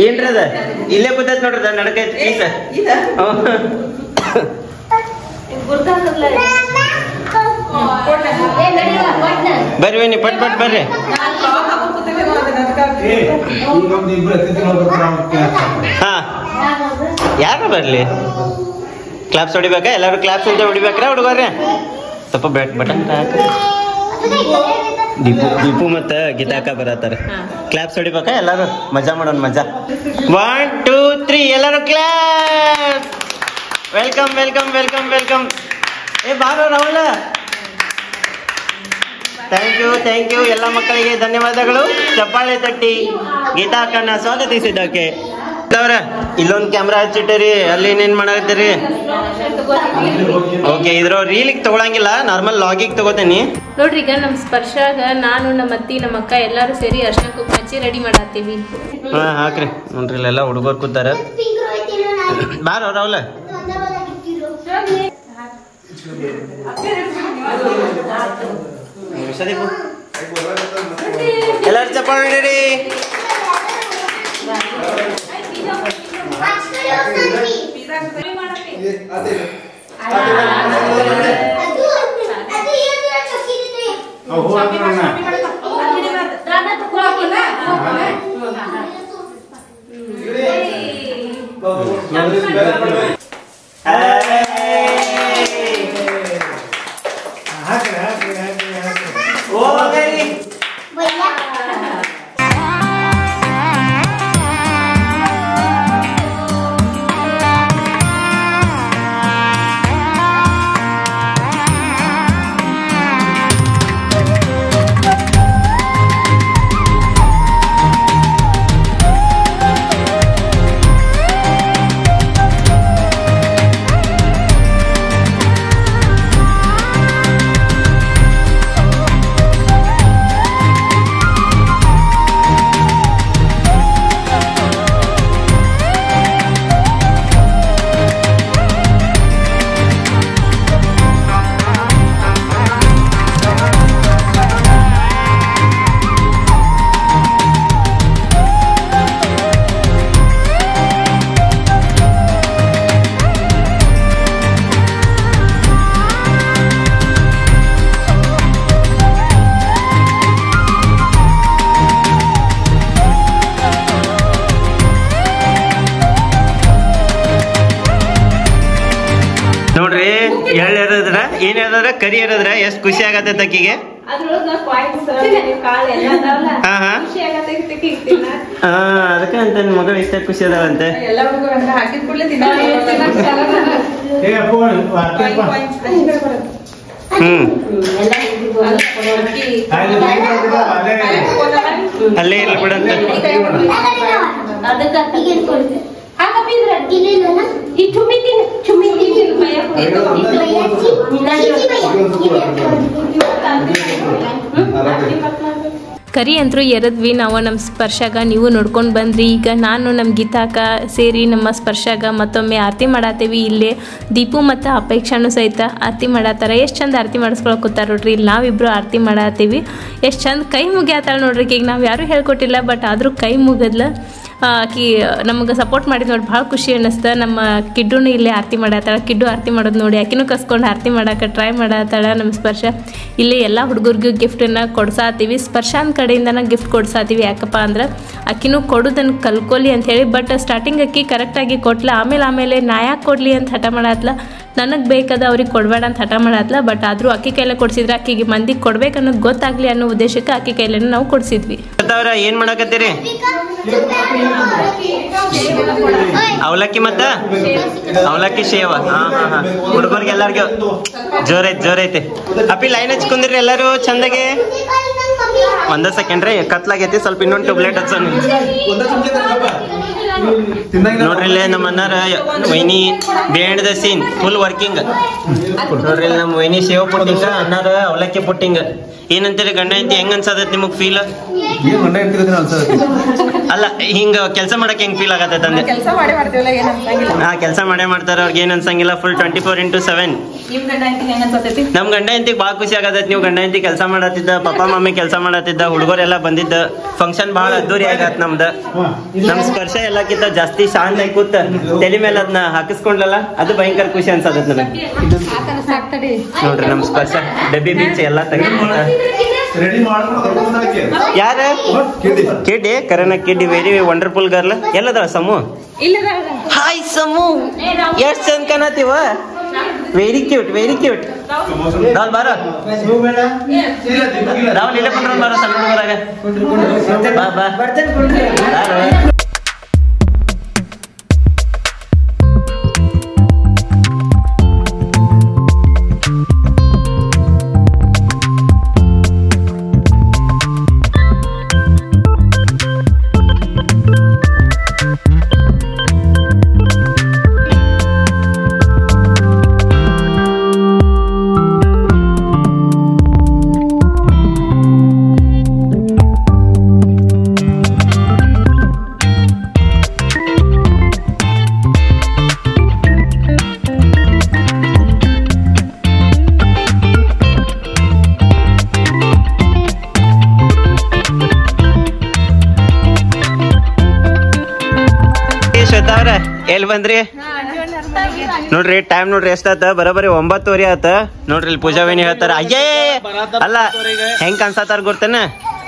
ಏನ್ರಿ ಅದ ಇಲ್ಲೇ ಕೂತೈತ್ ನೋಡ್ರಿ. ನಡಕೈತಿ ಪೀಸ್. ಬರ್ರಿ ವೈನಿ ಪಟ್ ಬರ್ರಿ. ಹಾ ಯಾರು ಬರ್ಲಿ? ಕ್ಲಾಪ್ಸ್ ಹೊಡಿಬೇಕಾ? ಎಲ್ಲರೂ ಕ್ಲಾಪ್ಸ್ ಅಂತ ಹೊಡಿಬೇಕ್ರ ಹುಡುಗರ್ರೆ? ಸ್ವಲ್ಪ ಬಟನ್ ದೀಪು ಮತ್ತು ಗೀತಾಕ ಬರತ್ತಾರ. ಕ್ಲಾಪ್ಸ್ ಹೊಡಿಬೇಕಾ ಎಲ್ಲರೂ? ಮಜಾ ಮಾಡೋಣ ಮಜಾ. 1 2 3 ಎಲ್ಲರೂ clap. Welcome welcome welcome welcome. ಏ ಬಾರೋ ರಾಹುಲ. ಥ್ಯಾಂಕ್ ಯು ಎಲ್ಲ ಮಕ್ಕಳಿಗೆ ಧನ್ಯವಾದಗಳು. ಚಪ್ಪಾಳೆ ತಟ್ಟಿ ಗೀತಾಕನ್ನ ಸ್ವಾಗತಿಸಿದ್ದಕ್ಕೆ. ಅವ್ರ ಇಲ್ಲೊಂದು ಕ್ಯಾಮ್ರಾ ಹಚ್ಚಿಟ್ಟಿರಿ. ಅಲ್ಲಿ ಏನೇನ್ ಮಾಡತ್ತೀರಿ? ಓಕೆ ಇದ್ರ ರೀಲಿಗೆ ತಗೊಳಂಗಿಲ್ಲ, ನಾರ್ಮಲ್ ಲಾಗಿಗೆ ತಗೋತೇನಿ. ನೋಡ್ರಿ ಈಗ ನಮ್ ಸ್ಪರ್ಶಾಗ ನಾನು ನಮ್ಮ ಅತ್ತಿ ನಮ್ಮ ಅಕ್ಕ ಎಲ್ಲಾರು ಸೇರಿ ಅರ್ಶನ ಕುಂಕುಮ ಹಚ್ಚಿ ರೆಡಿ ಮಾಡತ್ತೀವಿ. ಹಾ ಹಾಕ್ರಿ. ನೋಡ್ರಿ ಇಲ್ಲೆಲ್ಲ ಹುಡುಗರು ಕೂತಾರ. ಬಾರ ರಾಹುಲ. ಎಲ್ಲರೂ ಚಪ್ಪಾಳೆ ಹೊಡೀರಿ. ಎಳ್ಳು ಎರದ್ರ ಏನ್ ಎರದ್ರ ಕರಿ ಎರದ್ರ ಎಷ್ಟ್ ಖುಷಿ ಆಗತ್ತೆ ತಕ್ಕಿಗೆ. ಅದಕ್ಕೆ ಅಂತ ನಿನ್ ಮಗಳು ಇಷ್ಟ ಖುಷಿ ಅದಾವಂತೆ. ಅಲ್ಲೇ ಇಲ್ಲ ಬಿಡಂತ. ಕರಿ ಅಂತೂ ಎರದ್ವಿ ನಾವು ನಮ್ಮ ಸ್ಪರ್ಶಾಗ. ನೀವು ನೋಡ್ಕೊಂಡು ಬಂದ್ರಿ. ಈಗ ನಾನು ನಮ್ಮ ಗೀತಾಕ ಸೇರಿ ನಮ್ಮ ಸ್ಪರ್ಶಾಗ ಮತ್ತೊಮ್ಮೆ ಆರತಿ ಮಾಡಾತೀವಿ. ಇಲ್ಲೇ ದೀಪು ಮತ್ತು ಅಪೇಕ್ಷಾನು ಸಹಿತ ಆರತಿ ಮಾಡತ್ತಾರ. ಎಷ್ಟು ಚಂದ ಆರತಿ ಮಾಡಿಸ್ಕೊಳಕ್ಕೆ ಕೂತಾರ ನೋಡ್ರಿ. ಇಲ್ಲಿ ನಾವಿಬ್ರು ಆರತಿ ಮಾಡಾತೀವಿ. ಎಷ್ಟು ಚಂದ ಕೈ ಮುಗಿಯತ್ತಾಳ ನೋಡ್ರಿ. ಈಗ ನಾವು ಯಾರೂ ಹೇಳ್ಕೊಟ್ಟಿಲ್ಲ, ಬಟ್ ಆದರೂ ಕೈ ಮುಗಿದ್ಲ. ಆಕಿ ನಮಗೆ ಸಪೋರ್ಟ್ ಮಾಡಿದ್ ನೋಡಿ ಭಾಳ ಖುಷಿ ಅನ್ನಿಸ್ತ. ನಮ್ಮ ಕಿಡ್ಡುನು ಇಲ್ಲೇ ಆರತಿ ಮಾಡತ್ತಾಳ. ಕಿಡ್ಡು ಆರತಿ ಮಾಡೋದು ನೋಡಿ ಆಕಿನೂ ಕಸ್ಕೊಂಡು ಆರತಿ ಮಾಡಕ್ಕೆ ಟ್ರೈ ಮಾಡತ್ತಾಳ. ನಮ್ಮ ಸ್ಪರ್ಶ ಇಲ್ಲಿ ಎಲ್ಲ ಹುಡುಗರಿಗೂ ಗಿಫ್ಟನ್ನು ಕೊಡ್ಸಾತೀವಿ. ಸ್ಪರ್ಶಾನ್ ಕಡೆಯಿಂದನ ಗಿಫ್ಟ್ ಕೊಡ್ಸಾತೀವಿ. ಯಾಕಪ್ಪ ಅಂದ್ರೆ ಆಕಿನೂ ಕೊಡೋದನ್ನು ಕಲ್ಕೊಲಿ ಅಂಥೇಳಿ. ಬಟ್ ಸ್ಟಾರ್ಟಿಂಗ್ ಅಕ್ಕಿ ಕರೆಕ್ಟಾಗಿ ಕೊಟ್ಲ. ಆಮೇಲೆ ನಾ ಯಾಕೆ ಕೊಡಲಿ ಅಂತ ಹಠ ಮಾಡತ್ಲ. ನನಗೆ ಬೇಕಾದ ಅವ್ರಿಗೆ ಕೊಡಬೇಡ ಅಂತ ಹಠ ಮಾಡತ್ಲ. ಬಟ್ ಆದರೂ ಅಕ್ಕಿ ಕೈಲೇ ಕೊಡ್ಸಿದ್ರೆ ಆಕಿಗೆ ಮಂದಿಗೆ ಕೊಡ್ಬೇಕು ಅನ್ನೋದು ಗೊತ್ತಾಗ್ಲಿ ಅನ್ನೋ ಉದ್ದೇಶಕ್ಕೆ ಅಕ್ಕಿ ಕೈಲೇನು ನಾವು ಕೊಡ್ಸಿದ್ವಿ. ಏನ್ ಮಾಡಕತ್ತೀರಿ? ಅವಲಕ್ಕಿ ಮತ್ತ ಅವಲಕ್ಕಿ ಶೇವ. ಹುಡುಗರಿಗೆ ಎಲ್ಲಾರ್ಗೂ ಜೋರೈತೆ. ಅಪ್ಪಿ ಲೈನ್ ಹಚ್ಕೊಂಡಿರಿ ಎಲ್ಲರೂ ಚಂದಾಗೆ. ಒಂದ ಸೆಕೆಂಡ್ ರೀ, ಕತ್ಲಾಗೈತಿ. ಸ್ವಲ್ಪ ಇನ್ನೊಂದು ಟ್ಯೂಬ್ಲೈಟ್ ಹಚ್ಚ ನೋಡ್ರಿ. ಇಲ್ಲೇ ನಮ್ಮ ಅನ್ನಾರ ವೈನಿ behind the scene full working ನೋಡ್ರಿ. ನಮ್ಮ ವೈನಿ ಸೇವ್ ಪುಟ್ಟಿಂಗ, ಅನ್ನಾರ ಅವಲಕ್ಕಿ ಪುಟ್ಟಿಂಗ. ಏನಂತೀರಿ ಗಂಡ ಹೆಂಡತಿ ಹೆಂಗ್ ಅನ್ಸದತ್ ನಿಮಗ್ ಫೀಲ್? ಅಲ್ಲ ಹಿಂಗ ಕೆಲಸ ಮಾಡಕ್ ಹೆಂಗ್ ಫೀಲ್ ಆಗತ್ತ ಅಂದೆ? ಕೆಲಸ ಮಾಡೇ ಮಾಡ್ತಾರ. ಅವ್ರಿಗೆ ಏನ್ ಅನ್ಸಂಗಿಲ್ಲ. ಫುಲ್ 24/7. ನಮ್ ಗಂಡ ಹೆಂಡತಿಗೆ ಬಾಳ ಖುಷಿ ಆಗತೈತಿ. ನೀವು ಗಂಡ ಹೆಂಡತಿ ಕೆಲಸ ಮಾಡತ್ತಿದ್ದ, ಪಪ್ಪ ಮಮ್ಮಿ ಕೆಲಸ ಮಾಡತ್ತಿದ್ದ, ಹುಡುಗರೆಲ್ಲ ಬಂದಿದ್ದ. ಫಂಕ್ಷನ್ ಬಹಳ ಅದ್ದೂರಿ ಆಗತ್ ನಮ್ದ. ನಮ್ ಸ್ಪರ್ಶ ಎಲ್ಲಕ್ಕಿಂತ ಜಾಸ್ತಿ ಶಾಂತ ಆಗಿ ಕೂತ ತಲೆ ಮೇಲೆ ಅದನ್ನ ಹಾಕಿಸ್ಕೊಂಡ್ಲಲ್ಲ, ಅದು ಭಯಂಕರ ಖುಷಿ ಅನ್ಸದತ್ ನನಗೆ. ನೋಡ್ರಿ ನಮ್ ಸ್ಪರ್ಶ ಡಬ್ಬಿ ಬೀಚ್ ಎಲ್ಲ ತೆಗೆದು ಯಾರ ಕಿಡ್ಡಿ ಕರನ ಕಿಡ್ಡಿ ವೆರಿ ವಂಡರ್ಫುಲ್ ಗರ್ಲ್. ಎಲ್ಲದ ಸಮೂ? ಹಾಯ್ ಸಮೂ, ಎಷ್ಟ್ ಚಂದ ಕಾಣತೀವ. ವೆರಿ ಕ್ಯೂಟ್ ರಾಹುಲ್ ಬಾರ. ರಾಹುಲ್ ಇಲ್ಲೇ ಬಂದ್ರ ಬಾರ. ಸಣ್ಣ ಹುಡುಗರಾಗ ಬಾ ಬಾ. ಎಲ್ಲಿ ಬಂದ್ರಿ ನೋಡ್ರಿ? ಟೈಮ್ ನೋಡ್ರಿ ಎಷ್ಟಾತ? ಬರೋಬರಿ 9:30 ಆತ ನೋಡ್ರಿ. ಇಲ್ಲಿ ಪೂಜಾವೇಣಿ ಹೇಳ್ತಾರ. ಅಯ್ಯೇ ಅಲ್ಲ ಹೆಂಗ್ ಕಾಣ್ಸತ್ತಾರ ಗೊತ್ತೇನ?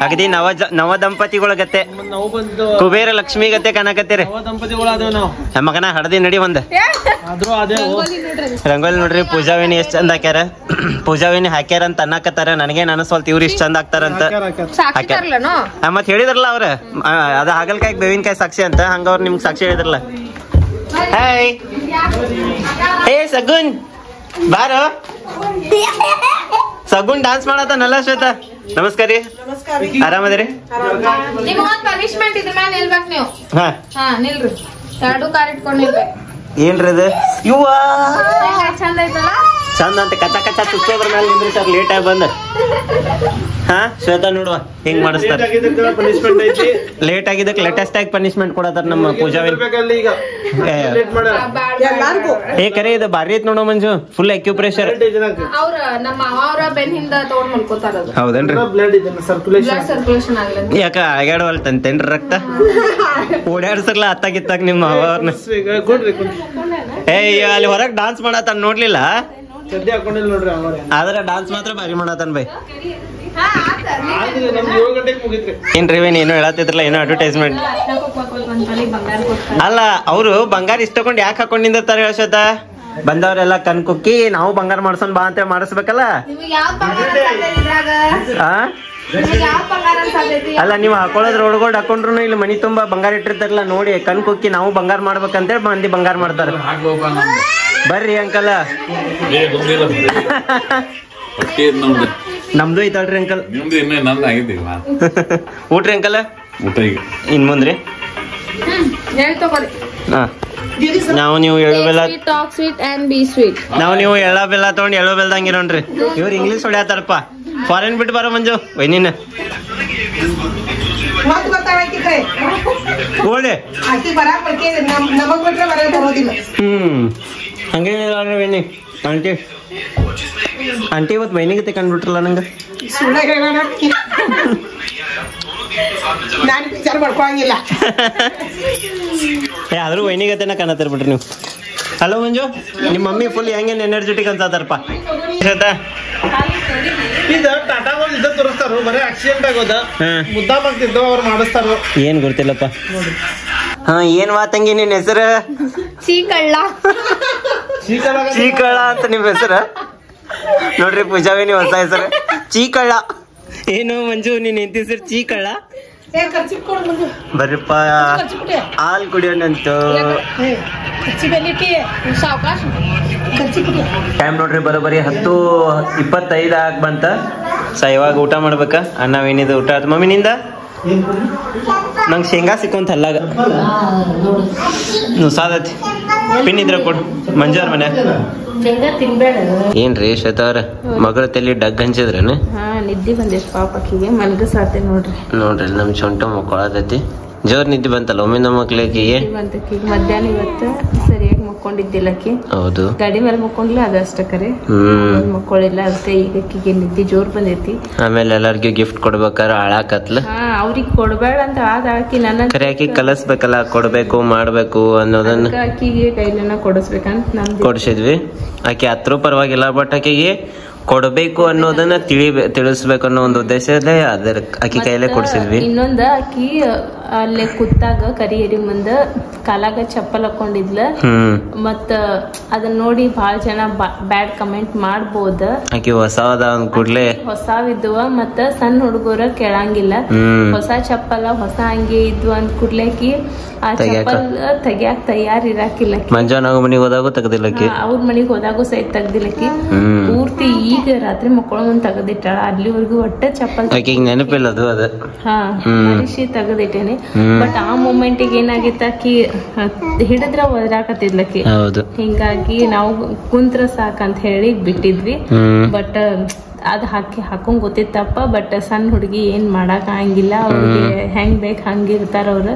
ಅಗದಿ ನವ ದಂಪತಿಗಳ ಗತೆ, ಕುಬೇರ ಲಕ್ಷ್ಮಿ ಗತೆ ಕಾಣಕತ್ತೀರಿ. ಮಗನ ಹಡದಿ ನಡಿ ಒಂದ್ ರಂಗೋಲಿ ನೋಡ್ರಿ. ಪೂಜಾವೇಣಿ ಎಷ್ಟ್ ಚಂದ ಹಾಕ್ಯಾರ. ಪೂಜಾವೇಣಿ ಹಾಕ್ಯಾರ ಅಂತ ಅನ್ನಕತ್ತಾರ. ನನಗೇನ್ ಅನಸ್ವಲ್ತ ಇವ್ರು ಇಷ್ಟ ಚಂದ ಹಾಕ್ತಾರಂತ. ಮತ್ ಹೇಳಿದ್ರಲ್ಲ ಅವ್ರ ಅದ ಹಾಗಲ್ಕಾಯಿ ಬೇವಿನಕಾಯಿ ಸಾಕ್ಷಿ ಅಂತ. ಹಂಗ ಅವ್ರು ನಿಮ್ಗೆ ಸಾಕ್ಷಿ ಹೇಳಿದ್ರಲ್ಲ. ಹಾಯ್ ಹೇ ಸಗುನ್ ಬಾರೋ. ಸಗುನ್ ಡಾನ್ಸ್ ಮಾಡತ್ತಾನಲ್ಲ ಶ್ವೇತಾ. ನಮಸ್ಕಾರ ರೀ. ಆರಾಮದಿರಿ? ಪನಿಷ್ಮೆಂಟ್ ಇದ್ರ ಮ್ಯಾಲ ನಿಲ್ಬೇಕು ನೀವು. ಹಾ ನಿಲ್ರಿ. 2 ಕಾರ್ ಇಟ್ಕೊಂಡು ನಿಲ್ಬೇಕು. ಏನ್ರಿ ಇದು? ಇವ್ವ ಚಂದ ಐತಲ್ಲ? ಚಂದ ಅಂತ ಕಚ್ಚ ಕಚ್ಚ ಚುಚ್ಚೋದ್ರ ಮೇಲೆ ನಿಂದ್ರಿ ಸರ್. ಲೇಟ್ ಆಗಿ ಬಂದ. ಹಾ ಶ್ವೇತಾ ನೋಡುವ ಹಿಂಗ್ ಮಾಡಿಸ್ತಾರ. ಲೇಟ್ ಆಗಿದ್ದಕ್ಕೆ ಲೇಟೆಸ್ಟ್ ಆಗಿ ಪನಿಷ್ಮೆಂಟ್ ಕೊಡತಾರ ನಮ್ಮ ಪೂಜಾವೇಣಿ. ಏ ಕರೆ ಇದು ಬಾರಿ ಐತ್ ನೋಡೋ ಮಂಜು. Full acupressure. ಹೌದೇನ್ರಿ? ಯಾಕ ಆಗ್ಯಾಡವಲ್ತಂತೇನ್ರಿ ರಕ್ತ? ಓಡಾಡ್ಸರ್ಲ ಅತ್ತಾಗಿತ್ತಾಗ ನಿಮ್ಮ ಅವ್ರನ್ನ. ಏ ಅಲ್ಲಿ ಹೊರಗ್ ಡಾನ್ಸ್ ಮಾಡತಾನ ನೋಡ್ಲಿಲ್ಲ? ಆದ್ರ ಡಾನ್ಸ್ ಮಾತ್ರ ಬಾರಿ ಮಾಡತಾನ ಬೈ. ಏನ್ರಿ ಏನೋ ಹೇಳತ್ತಿದ್ರಲ್ಲ, ಏನೋ ಅಡ್ವರ್ಟೈಸ್ಮೆಂಟ್ ಅಲ್ಲ. ಅವ್ರು ಬಂಗಾರ ಇಷ್ಟಕೊಂಡ್ ಯಾಕೆ ಹಾಕೊಂಡ್ ನಿಂದಿರ್ತಾರ ಹೇಳ್ಸತ್ತ? ಬಂದವರೆಲ್ಲ ಕಣ್ ಕುಕ್ಕಿ ನಾವು ಬಂಗಾರ ಮಾಡ್ಸೋಣ ಬಾ ಅಂತ ಮಾಡಿಸ್ಬೇಕಲ್ಲ. ಅಲ್ಲ ನೀವು ಹಾಕೊಳ್ಳೋದ್ರ ಒಳಗೋಡ್ ಹಾಕೊಂಡ್ರು ಇಲ್ಲಿ ಮನಿ ತುಂಬಾ ಬಂಗಾರ ಇಟ್ಟಿರ್ತಾರಲ್ಲ ನೋಡಿ ಕಣ್ ಕುಕ್ಕಿ ನಾವು ಬಂಗಾರ ಮಾಡ್ಬೇಕಂತೇಳಿ ಮಂದಿ ಬಂಗಾರ ಮಾಡ್ತಾರ. ಬರ್ರಿ ಅಂಕಲ್. ನಮ್ದು ಐತಲ್ರಿ ಅಂಕಲ್. ಊಟ್ರಿ ಅಂಕಲ್ ಇನ್ ಮುಂದ್ರಿ ನಾವು ನೀವು ಎಳ್ಳು ಬೆಲ್ಲ ನಾವು ನೀವು ಎಳ್ಳ ಬೆಲ್ಲ ತಗೊಂಡು ಎಳ್ಳು ಬೆಲ್ದಂಗಿರೋಣ್ರಿ. ಇವ್ರು ಇಂಗ್ಲೀಷ್ ಹೊಡ್ಯಾತಾರಪ್ಪ. ಫಾರಿನ್ ಬಿಟ್ಟು ಬರೋ ಮಂಜು ವೈನಿನ ಹಂಗೆ ವೈನಿ ಆಂಟಿ ಆಂಟಿ ಇವತ್ತು ವೈನಿಗೆ ತೆಕೊಂಡ್ಬಿಟ್ರಲ್ಲ ನಂಗೆ. ಆದ್ರೂ ವೈನಿಗತೆನ ಕಾಣತ್ತಾರ ಬಿಡ್ರಿ ನೀವು. ಹಲೋ ಮಂಜು, ನಿಮ್ಮ ಮಮ್ಮಿ ಫುಲ್ ಹೆಂಗೇನ್ ಎನರ್ಜೆಟಿಕ್ ಅನ್ಸತಾರಪ್ಪ. ಏನ್ ಗೊತ್ತಿಲ್ಲಪ್ಪ. ಹಾ ಏನ್ ಮಾತಂಗಿ ನಿನ್ ಹೆಸರು? ಚೀಕಳ್ಳ ಚೀಕಳ್ಳ ಅಂತ ನಿಮ್ ಹೆಸರು ನೋಡ್ರಿ. ಪೂಜಾವೇನಿ ಹೊಸ ಹೆಸರು ಚೀಕಳ್ಳ. ಏನು ಮಂಜು ನೀನ್ ಎಂತ ಹೆಸರು ಚೀಕಳ್ಳ? ಬರ್ರಿಪ್ಪ ಹಾಲ್ ಕುಡಿಯೋಣಂತು. ಟೈಮ್ ನೋಡ್ರಿ ಬರೋಬ್ಬರಿ 10:25 ಆಗ್ ಬಂತ. ಇವಾಗ ಊಟ ಮಾಡ್ಬೇಕ. ಅನ್ನವೇನಿದೆ ಊಟ ಆಯ್ತು. ಮಮ್ಮಿ ನಿಂದ? ನಂಗೆ ಶೇಂಗಾ ಸಿಕ್ಕೊಂತ ಅಲ್ಲಾಗ ನುಸಾದತಿ ಪಿನ್ ಇದ್ರ ಕೊಡು ಮಂಜಾರ್ ಮನೆ. ಏನ್ರಿ ಶ್ವೇತಾ ಅವ್ರ ಮಗಳ ತಲೆ ಡಗ್ ಹಂಚಿದ್ರೇನ? ನಿದ್ದೆ ಬಂದೈತಿ ಪಾಪಕ್ಕಿಗೆ ಮಲ್ಗಸಾತೆ ನೋಡ್ರಿ. ನೋಡ್ರಿ ನಮ್ ಸೊಂಟ ಮಕ್ಕಳಾದತಿ. ಜೋರ್ ನಿದ್ದೆ ಬಂತಲ್ಲ ಒಮ್ಮೆ ನಮ್ಮ ಮಕ್ಳಿಗೆ ಮಧ್ಯಾಹ್ನ ಇವತ್ತು ಸರಿಯಾಗಿ ಮಕ್ಕೊಂಡಿದ್ದಿಲ್ಲಕಿ. ಹೌದು ಗಾಡಿ ಮೇಲೆ ಮಕ್ಕೊಂಡ್ಲ ಅದಷ್ಟ ಕರೆ ಮಕ್ಕೊಳ್ಳಿಲ್ಲ. ಅದಕ್ಕೆ ಈಗ ನಿದ್ದೆ ಜೋರ್ ಬಂದೈತಿ. ಆಮೇಲೆ ಎಲ್ಲಾರ್ಗು ಗಿಫ್ಟ್ ಕೊಡ್ಬೇಕಾರ ಆಳಾಕತ್ಲ. ಅವ್ರಿಗೆ ಕೊಡ್ಬೇಡ ಅಂತ ಆಕಿ ನನ್ನ ಕರೆ ಆಕಿ ಕಲಸ್ಬೇಕಲ್ಲ ಕೊಡ್ಬೇಕು ಮಾಡ್ಬೇಕು ಅನ್ನೋದನ್ನ. ಆಕಿಗೆ ಕೈಲನ್ನ ಕೊಡಿಸ್ಬೇಕಂತ ನಮ್ದು ಕೊಡ್ಸಿದ್ವಿ. ಆಕಿ ಹತ್ರ ಪರವಾಗಿಲ್ಲ ಬಟ್ ಆಕಿಗೆ ಕೊಡ್ಬೇಕು ಅನ್ನೋದನ್ನ ತಿಳಿಸ್ಬೇಕು ಅನ್ನೋ ಒಂದು ಉದ್ದೇಶದಲ್ಲೇ ಅದರ ಆಕಿ ಕೈಲೇ ಕೊಡ್ಸಿದ್ವಿ. ಇನ್ನೊಂದ ಆಕಿ ಅಲ್ಲೇ ಕೂತಾಗ ಕರಿಯರಿ ಮುಂದ ಕಾಲಾಗ ಚಪ್ಪಲ್ ಹಾಕೊಂಡಿದ್ಲ. ಮತ್ತ ಅದನ್ನ ನೋಡಿ ಬಹಳ ಜನ ಬ್ಯಾಡ್ ಕಮೆಂಟ್ ಮಾಡ್ಬೋದ. ಆಕಿ ಹೊಸದ ಅಂದ್ ಕೂಡ್ಲೆ ಹೊಸವಿದ್ವ ಮತ್ತ ಸಣ್ಣ ಹುಡುಗರ ಕೇಳಂಗಿಲ್ಲ. ಹೊಸ ಚಪ್ಪಲ ಹೊಸ ಹಂಗೆ ಇದ್ವು ಅಂದ್ ಕೂಡ್ಲೆ ಆಕಿ ಆ ಚಪ್ಪಲ್ ತೆಗ್ಯಾಕ ತಯಾರ್ ಇರಾಕಿಲ್ಲ. ಮಂಜಾನಾಗ ಮನಿಗೆ ಹೋದಾಗೂ ತೆಗ್ದಿಲ್ಲಕಿ. ಅವ್ರ ಮನಿಗ್ ಹೋದಾಗೂ ಸಹಿತ ತೆಗ್ದಿಲ್ಲಕಿ. ಪೂರ್ತಿ ಈಗ ರಾತ್ರಿ ಮಕ್ಕಳ ಮುಂದ್ ತೆಗದಿಟ್ಟಾಳ. ಅಲ್ಲಿವರೆಗೂ ಒಟ್ಟ ಚಪ್ಪಲ್ ನೆನಪಿಲ್ಲ ಅದು ಅದ ಮನುಷ್ಯ ತೆಗದಿಟ್ಟೇನೆ. ಬಟ್ ಆ ಮೂಮೆಂಟಿಗೆ ಏನಾಗಿತ್ತ ಆಕಿ ಹಿಡಿದ್ರ ಒದರಾಕತ್ತಿದ್ಲಕಿ. ಹಿಂಗಾಗಿ ನಾವು ಕುಂತ್ರ ಸಾಕಂತ ಹೇಳಿ ಬಿಟ್ಟಿದ್ವಿ. ಬಟ್ ಅದ್ ಹಾಕೊಂಡ್ ಗೊತ್ತಿತ್ತಪ್ಪ. ಬಟ್ ಸಣ್ಣ ಹುಡುಗಿ ಏನ್ ಮಾಡಕ್ ಆಗಂಗಿಲ್ಲ. ಅವ್ರಿಗೆ ಹೆಂಗ್ ಬೇಕ್ ಹಂಗಿರ್ತಾರ ಅವ್ರ.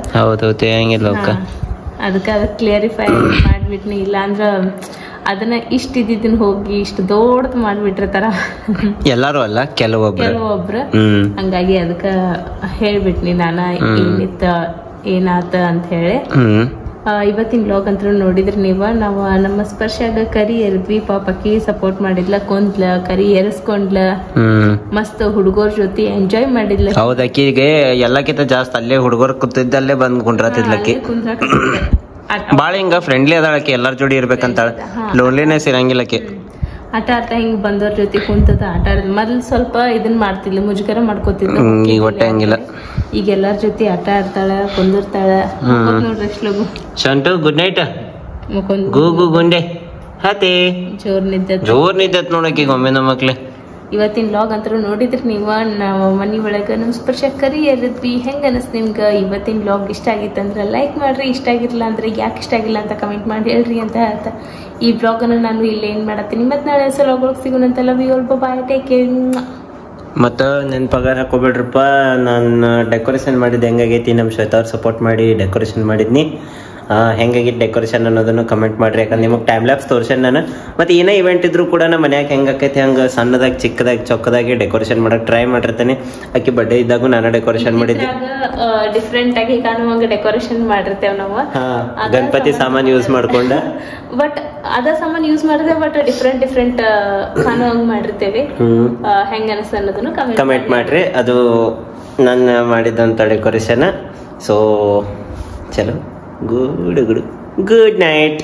ಅದಕ್ಕೆ ಅದ ಕ್ಲಿಯರಿಫೈ ಮಾಡ್ಬಿಟ್ನಿ. ಇಲ್ಲ ಅಂದ್ರ ಅದನ್ನ ಇಷ್ಟ ಇದ್ದಿದ್ದನ್ನ ಹೋಗಿ ಇಷ್ಟು ದೊಡ್ಡದ್ ಮಾಡ್ಬಿಟ್ಟಿರ್ತಾರ ಎಲ್ಲಾರು ಅಲ್ಲ ಕೆಲವೊಬ್ರು. ಹಂಗಾಗಿ ಅದಕ್ಕ ಹೇಳ್ಬಿಟ್ನಿ ನಾನ ಏನಿತ್ತ ಏನಾತ ಅಂತ ಹೇಳಿ. ಇವತ್ತಿನ ಬ್ಲಾಗ್ ಅಂತ ನೋಡಿದ್ರಿ ನೀವ. ನಾವು ನಮ್ಮ ಸ್ಪರ್ಶಾಗ ಕರಿ ಎರಿದ್ವಿ. ಪಾಪಕ್ಕಿ ಸಪೋರ್ಟ್ ಮಾಡಿದ್ಲ, ಕುಂತ್ಲ ಕರಿ ಎರಿಸ್ಕೊಂಡ್ಲ, ಮಸ್ತ್ ಹುಡುಗರ ಜೊತೆ ಎಂಜಾಯ್ ಮಾಡಿದ್ಲ. ಹೌದ ಅಕ್ಕಿಗೆ ಎಲ್ಲಕ್ಕಿಂತ ಜಾಸ್ತಿ ಅಲ್ಲೇ ಹುಡುಗರು ಕೂತಿದ್ದಲ್ಲೇ ಬಂದ್ ಕುಂಡ್ರತಿದ್ಲಕ್ಕಿ. ಬಾಳ ಹಿಂಗ ಫ್ರೆಂಡ್ಲಿ ಅದಾಳಕಿ. ಎಲ್ಲಾರ ಜೋಡಿ ಇರ್ಬೇಕಂತ ಲೋನ್ಲಿನೆಸ್ ಇರಂಗಿಲ್ಲಕಿ. ಆಟ ಆಡ್ತಾ ಹಿಂಗ್ ಬಂದವ್ರ ಜೊತೆ ಕುಂತದ ಆಟ ಆಡಿದ್. ಮೊದ್ಲು ಸ್ವಲ್ಪ ಇದನ್ ಮಾಡ್ತಿದ್ಲು, ಮುಜುಗರ ಮಾಡ್ಕೋತಿದ್ಲು. ಈಗ ಹೊಟ್ಟೆ ಹಂಗಿಲ್ಲ. ಈಗ ಎಲ್ಲಾರ ಜೊತೆ ಆಟ ಆಡ್ತಾಳ, ಕುಂದಿರ್ತಾಳ. ನೋಡ್ರಿ ಎಷ್ಟು ಶಂಟು ಗುಡ್ ನೈಟ್. ಗೂಗು ಗುಂಡೆ ಹತಿ ಜೋರ್ ನಿದ್ದತ್ ನೋಡಕ್ ಈಗ ಒಮ್ಮೆ ನಮ್ಮ ಮಕ್ಳೆ. ಇವತ್ತಿನ ಬ್ಲಾಗ್ ಅಂತ ನೋಡಿದ್ರಿ ನೀವ. ನಾವು ಮನಿ ಒಳಗ ನಮ್ ಸ್ಪರ್ಶ ಕರಿ ಎರಿದ್ವಿ. ಹೆಂಗ ಅನಸ್ ನಿಮ್ಗ ಇವತ್ತಿನ ಬ್ಲಾಗ್ ಇಷ್ಟ ಆಗಿತ್ತಂದ್ರ ಲೈಕ್ ಮಾಡ್ರಿ. ಇಷ್ಟ ಆಗಿರ್ಲಿಲ್ಲ ಅಂದ್ರೆ ಯಾಕೆ ಇಷ್ಟ ಆಗಿಲ್ಲ ಅಂತ ಕಮೆಂಟ್ ಮಾಡಿ ಹೇಳ್ರಿ ಅಂತ ಹೇಳ್ತಾ ಈ ಬ್ಲಾಗ್ ಅನ್ನ ನಾನು ಇಲ್ಲಿ ಏನ್ ಮಾಡತ್ತೀನಿ. ಮತ್ ನಾಳೆ ಸಲೋಗಳಿಗೆ ಸಿಗೋಣಂತ. Love you all, bye, take care. ಮತ್ತು ನೆನ್ಪಗಾರ ಹಾಕೋಬೇಡ್ರಪ್ಪ. ನಾನು ಡೆಕೋರೇಷನ್ ಮಾಡಿದ್ದು ಹೆಂಗಾಗೈತಿ ನಮ್ಮ ಶ್ವೇತಾ ಅವ್ರು ಸಪೋರ್ಟ್ ಮಾಡಿ ಡೆಕೋರೇಷನ್ ಮಾಡಿದ್ನಿ. ಹೆಂಗಾಗಿತ್ತು ಡೆಕೋರೇಷನ್ ಅನ್ನೋದನ್ನು ಕಮೆಂಟ್ ಮಾಡಿರಿ. ಯಾಕಂದ್ರೆ ನಿಮಗೆ ಟೈಮ್ ಲ್ಯಾಪ್ಸ್ ತೋರ್ಸೇನೆ ನಾನು. ಮತ್ತು ಏನೇ ಇವೆಂಟ್ ಇದ್ರೂ ಕೂಡ ನಮ್ಮ ಮನ್ಯಾಗ ಹೆಂಗಾಕೈತಿ ಹಂಗೆ ಸಣ್ಣದಾಗಿ ಚಿಕ್ಕದಾಗಿ ಚೊಕ್ಕದಾಗಿ ಡೆಕೋರೇಷನ್ ಮಾಡಕ್ಕೆ ಟ್ರೈ ಮಾಡಿರ್ತೀನಿ. ಆಕೆ ಬರ್ಡೇ ಇದ್ದಾಗೂ ನಾನು ಡೆಕೋರೇಷನ್ ಮಾಡಿದ್ದೆ. ಡಿಫ್ರೆಂಟ್ ಆಗಿ ಕಾಣುವಂಗ ಡೆಕೋರೇಷನ್ ಮಾಡಿರ್ತೇವೆ ನಾವು. ಗಣಪತಿ ಸಾಮಾನು ಯೂಸ್ ಮಾಡ್ಕೊಂಡ. ಬಟ್ ಅದ ಸಾಮಾನು ಯೂಸ್ ಮಾಡಿದ್ರೆ ಬಟ್ ಡಿಫ್ರೆಂಟ್ ಕಾಣುವಂಗ ಮಾಡಿರ್ತೇವೆ. ಹೆಂಗ ಅನಿಸ್ತ ಅನ್ನೋದನ್ನು ಕಮೆಂಟ್ ಮಾಡ್ರಿ. ಅದು ನಾನು ಮಾಡಿದಂಥ ಡೆಕೋರೇಷನ್. ಸೊ ಚಲೋ ಗುಡ್ ನೈಟ್.